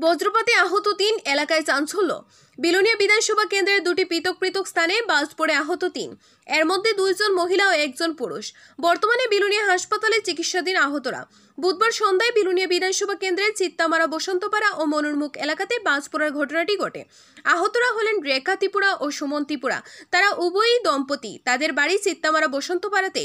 বজ্রপাতে আহত ৩, এলাকায় চাঞ্চল্য। বিলোনিয়া বিধানসভা কেন্দ্রের দুটি পৃথক পৃথক স্থানে বাজ পড়ে আহত ৩, এর মধ্যে 2 জন মহিলা ও 1 জন পুরুষ। বর্তমানে বিলোনিয়া হাসপাতালে চিকিৎসাধীন আহতরা। বুধবার সন্ধ্যায় বিলোনিয়া বিধানসভা কেন্দ্রের চিত্তামারা, বসন্তপাড়া ও মনুরমুখ এলাকাতে বাজ পড়ার ঘটনাটি ঘটে। আহতরা হলেন রেখা ত্রিপুরা ও সুমন ত্রিপুরা। তারা উভয়ই দম্পতি। তাদের বাড়ি চিত্তামারা, বসন্তপাড়াতে।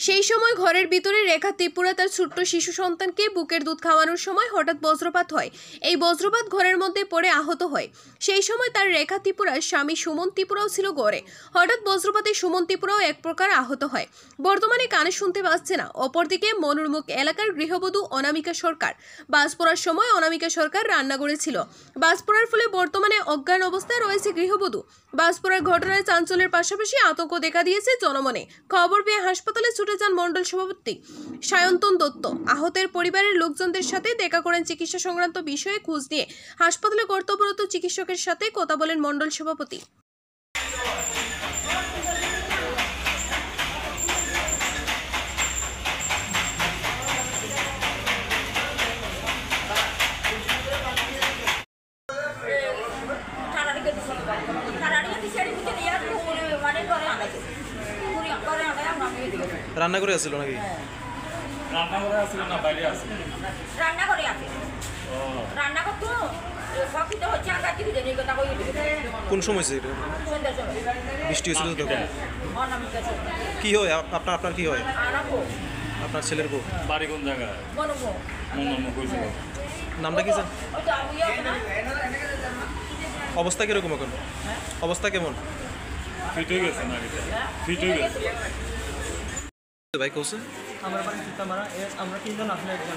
সেই সময় ঘরের ভিতরে রেখা ত্রিপুরা তার ছোট্ট শিশু সন্তানকে বুকের দুধ খাওয়ানোর সময় হঠাৎ বজ্রপাত হয়। এই বজ্রপাত ঘরের মধ্যে পড়ে আহত হয়। সেই সময় তার রেখা ত্রিপুরার স্বামী সুমন ত্রিপুরাও ছিল ঘরে। হঠাৎ বজ্রপাতে সুমন ত্রিপুরাও এক প্রকার আহত হয়। বর্তমানে কানে শুনতে পাচ্ছে না। অপরদিকে মনুরমুখ এলাকার গৃহবধূ অনামিকা সরকার। বাজ পড়ার সময় অনামিকা সরকার রান্নাঘরে ছিল। বাজ পড়ার ফলে বর্তমানে অজ্ঞান অবস্থায় রয়েছে গৃহবধূ। বাজ পড়ার ঘটনায় চাঞ্চল্যের পাশাপাশি আতঙ্ক দেখা দিয়েছে জনমনে। খবর পেয়ে হাসপাতালে ছুটে যান মণ্ডল সভাপতি সায়ন্তন দত্ত। আহতের পরিবারের লোকজনদের সাথে দেখা করেন। চিকিৎসা সংক্রান্ত বিষয়ে খোঁজ নিয়ে হাসপাতালে কর্তব্যরত চিকিৎসকের সাথে কথা বলেন মণ্ডল সভাপতি। রান্না করে আসছিল নাকি? রান্না করে আসছিল না, বাইরে আসছিল? রান্না করে আসে। ও রান্না করতো সবকিছু হচ্ছে আর কাটি দিতে কথা কই দিতে। কোন সময় ছিল এটা? সন্ধ্যা সময়। বৃষ্টি হয়েছিল তখন? অনামিকা সরকার। কি হয় আপনার কি হয়? আরাকো। আপনার ছেলের বউ? বাড়ি কোন জায়গায়? মনমো। মনমো কইছিল। নামটা কি স্যার? ওটা আমিও না। অবস্থা কিরকম এখন? অবস্থা কেমন? ফিট হয়ে গেছে না এটা? ফিট হয়ে গেছে। ভাই কোসে আমার বাড়ি চিত্তামারা। আমরা 3 জন আসলে একজন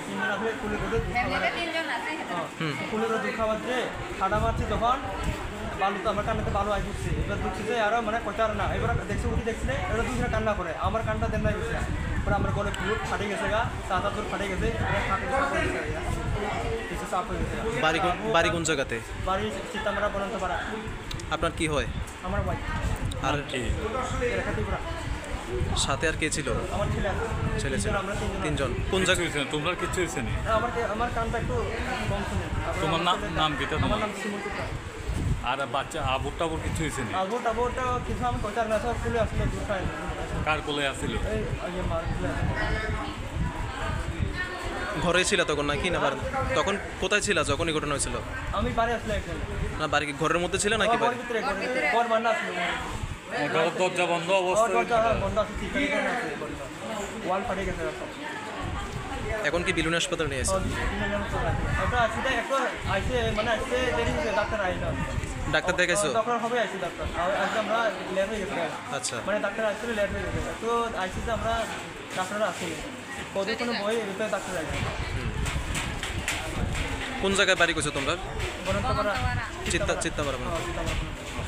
3 জন আসলে কুলে করে দুধ খাবার। 3 জন আছে। কুলে করে দুধ খাবার দিয়ে ঠাডা মারছি তখন বালু তো আমার কান্নাতে বালু আই পড়ছে। এবার দুধ যে আরো মানে কচার না। এবার দেখছি উঠি দেখছি এটা দুধে কান্না করে আমার কানটা দেন নাই গেছে। পরে আমার গলে ফুট ফাটে গেছে গা, চাতা দূর ফাটে গেছে। ফাটে গেছে কিছু চাপ হয়ে গেছে। বাড়ি কোন জায়গাতে? বাড়ি চিত্তামারা, বনন্তপাড়া। আপনার কি হয়? আমার ভাই। আর কি রেখা ত্রিপুরা। সাথে আর কে ছিল? আমার ছেলে ছিল। 3 জন। কোন জায়গায়? তোমরা কিছু হয়েছে নি? আমার কানটা একটু কম শুনে। তোমার নাম কি? আমার নাম সুমন ত্রিপুরা। আর বাচ্চা আবুর টাবুর কিছু হয়েছে নি? আবুটা কিছু আমি কচার না, সব খুলে আসলে দুধ খাই। কার কোলে আসছিল? এই আগে মার খুলে ঘরে ছিল তখন নাকি না? তখন কোথায় ছিল যখন এই ঘটনা হয়েছিল? আমি বাড়ি আসলে একজন। না বাড়ি ঘরের মধ্যে ছিল নাকি বাইরে? ঘর বান্না আসলো। দরজা বন্ধ অবস্থা? বন্ধ আছে, ঠিক আছে। ওয়াল ফাটে গেছে সব। এখন কি বিলুনি হাসপাতালে নিয়ে আসে? একটা আসলে একটা আইসে মানে আসছে দেরি হয়েছে, ডাক্তার আইলো। ডাক্তার দেখাইছো? ডাক্তার হবে আইসে ডাক্তার। আজকে আমরা লেট হয়ে গেছে। আচ্ছা। মানে ডাক্তার আসলে লেট হয়ে গেছে। তো আইসিতে আমরা ডাক্তাররা আসেনি। কদিন কোনো বই এতে ডাক্তার আইসে। কোন জায়গায় বাড়ি করছো তোমরা? বনন্তপাড়া। চিত্তামারা।